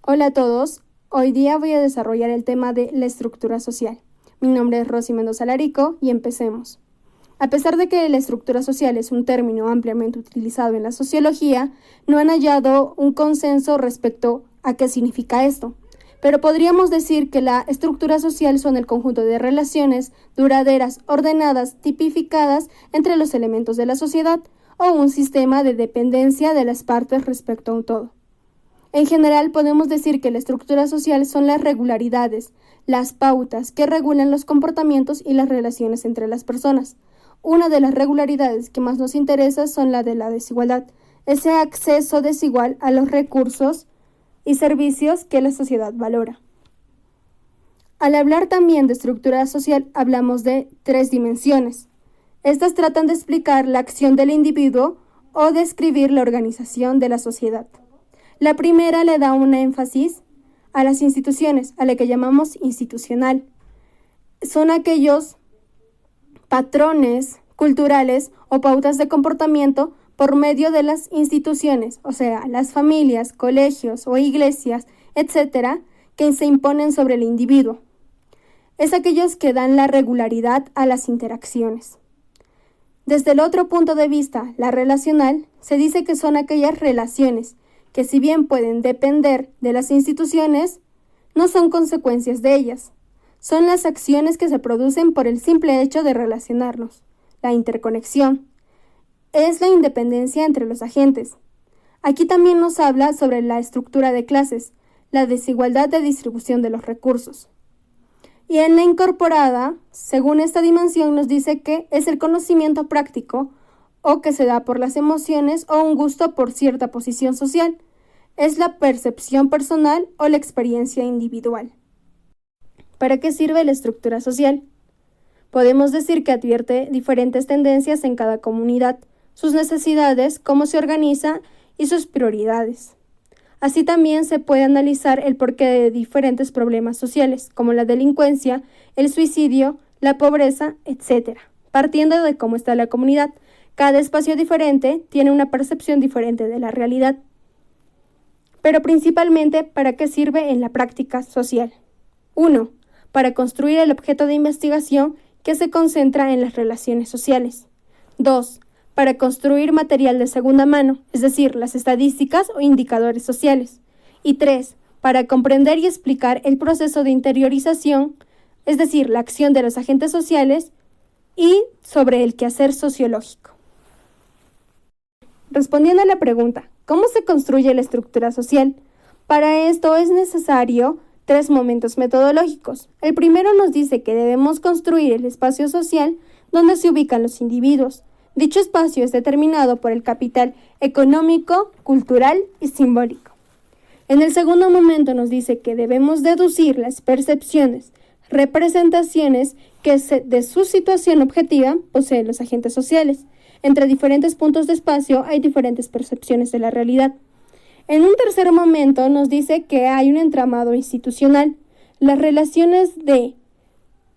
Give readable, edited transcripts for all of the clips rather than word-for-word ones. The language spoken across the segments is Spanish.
Hola a todos, hoy día voy a desarrollar el tema de la estructura social. Mi nombre es Rosy Mendoza Larico y empecemos. A pesar de que la estructura social es un término ampliamente utilizado en la sociología, no han hallado un consenso respecto a qué significa esto. Pero podríamos decir que la estructura social son el conjunto de relaciones duraderas, ordenadas, tipificadas entre los elementos de la sociedad o un sistema de dependencia de las partes respecto a un todo. En general, podemos decir que la estructura social son las regularidades, las pautas que regulan los comportamientos y las relaciones entre las personas. Una de las regularidades que más nos interesa son la de la desigualdad, ese acceso desigual a los recursos y servicios que la sociedad valora. Al hablar también de estructura social, hablamos de tres dimensiones. Estas tratan de explicar la acción del individuo o describir la organización de la sociedad. La primera le da un énfasis a las instituciones, a la que llamamos institucional. Son aquellos patrones culturales o pautas de comportamiento por medio de las instituciones, o sea, las familias, colegios o iglesias, etcétera, que se imponen sobre el individuo. Es aquellos que dan la regularidad a las interacciones. Desde el otro punto de vista, la relacional, se dice que son aquellas relaciones que si bien pueden depender de las instituciones, no son consecuencias de ellas. Son las acciones que se producen por el simple hecho de relacionarnos. La interconexión es la independencia entre los agentes. Aquí también nos habla sobre la estructura de clases, la desigualdad de distribución de los recursos. Y en la incorporada, según esta dimensión, nos dice que es el conocimiento práctico o que se da por las emociones o un gusto por cierta posición social. Es la percepción personal o la experiencia individual. ¿Para qué sirve la estructura social? Podemos decir que advierte diferentes tendencias en cada comunidad, sus necesidades, cómo se organiza y sus prioridades. Así también se puede analizar el porqué de diferentes problemas sociales, como la delincuencia, el suicidio, la pobreza, etc. Partiendo de cómo está la comunidad, cada espacio diferente tiene una percepción diferente de la realidad. Pero principalmente, ¿para qué sirve en la práctica social? 1. Para construir el objeto de investigación que se concentra en las relaciones sociales. 2. Para construir material de segunda mano, es decir, las estadísticas o indicadores sociales. Y 3. Para comprender y explicar el proceso de interiorización, es decir, la acción de los agentes sociales y sobre el quehacer sociológico. Respondiendo a la pregunta, ¿cómo se construye la estructura social? Para esto es necesario 3 momentos metodológicos. El primero nos dice que debemos construir el espacio social donde se ubican los individuos. Dicho espacio es determinado por el capital económico, cultural y simbólico. En el segundo momento nos dice que debemos deducir las percepciones, representaciones que de su situación objetiva poseen los agentes sociales. Entre diferentes puntos de espacio hay diferentes percepciones de la realidad. En un tercer momento nos dice que hay un entramado institucional. Las relaciones de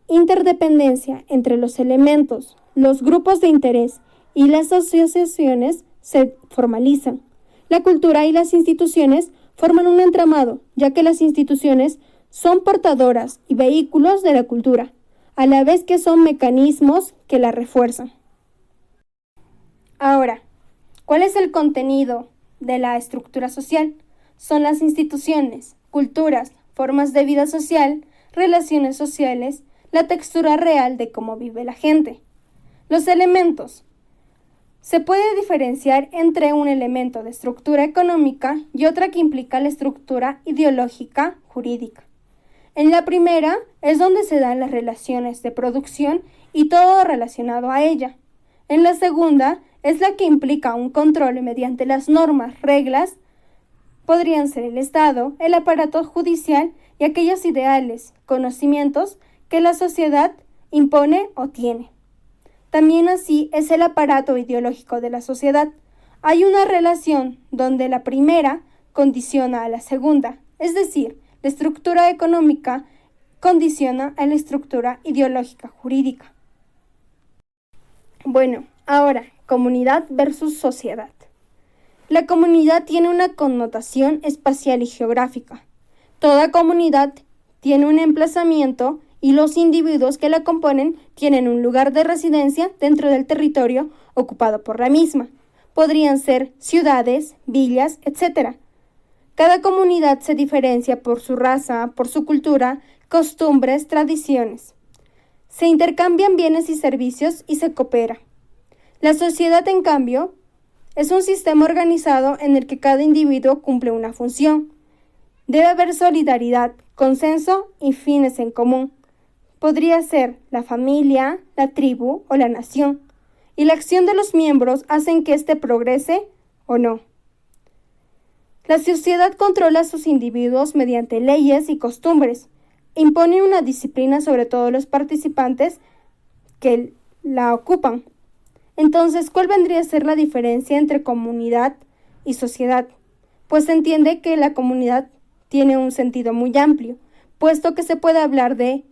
interdependencia entre los elementos, los grupos de interés y las asociaciones se formalizan. La cultura y las instituciones forman un entramado, ya que las instituciones son portadoras y vehículos de la cultura, a la vez que son mecanismos que la refuerzan. Ahora, ¿cuál es el contenido de la estructura social? Son las instituciones, culturas, formas de vida social, relaciones sociales, la textura real de cómo vive la gente. Los elementos. Se puede diferenciar entre un elemento de estructura económica y otra que implica la estructura ideológica jurídica. En la primera es donde se dan las relaciones de producción y todo relacionado a ella. En la segunda es la que implica un control mediante las normas, reglas, podrían ser el Estado, el aparato judicial y aquellos ideales, conocimientos que la sociedad impone o tiene. También así es el aparato ideológico de la sociedad. Hay una relación donde la primera condiciona a la segunda, es decir, la estructura económica condiciona a la estructura ideológica jurídica. Bueno, ahora, comunidad versus sociedad. La comunidad tiene una connotación espacial y geográfica. Toda comunidad tiene un emplazamiento y los individuos que la componen tienen un lugar de residencia dentro del territorio ocupado por la misma. Podrían ser ciudades, villas, etc. Cada comunidad se diferencia por su raza, por su cultura, costumbres, tradiciones. Se intercambian bienes y servicios y se coopera. La sociedad, en cambio, es un sistema organizado en el que cada individuo cumple una función. Debe haber solidaridad, consenso y fines en común. Podría ser la familia, la tribu o la nación, y la acción de los miembros hacen que éste progrese o no. La sociedad controla a sus individuos mediante leyes y costumbres, impone una disciplina sobre todos los participantes que la ocupan. Entonces, ¿cuál vendría a ser la diferencia entre comunidad y sociedad? Pues se entiende que la comunidad tiene un sentido muy amplio, puesto que se puede hablar de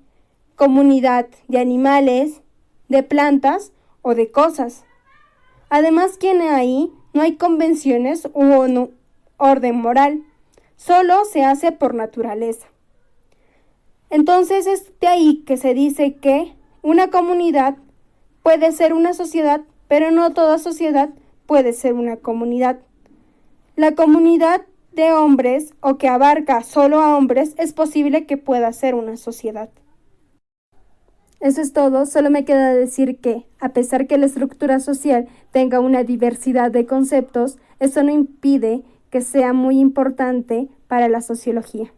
comunidad de animales, de plantas o de cosas. Además, que ahí no hay convenciones u orden moral, solo se hace por naturaleza. Entonces es de ahí que se dice que una comunidad puede ser una sociedad, pero no toda sociedad puede ser una comunidad. La comunidad de hombres o que abarca solo a hombres es posible que pueda ser una sociedad. Eso es todo, solo me queda decir que, a pesar que la estructura social tenga una diversidad de conceptos, eso no impide que sea muy importante para la sociología.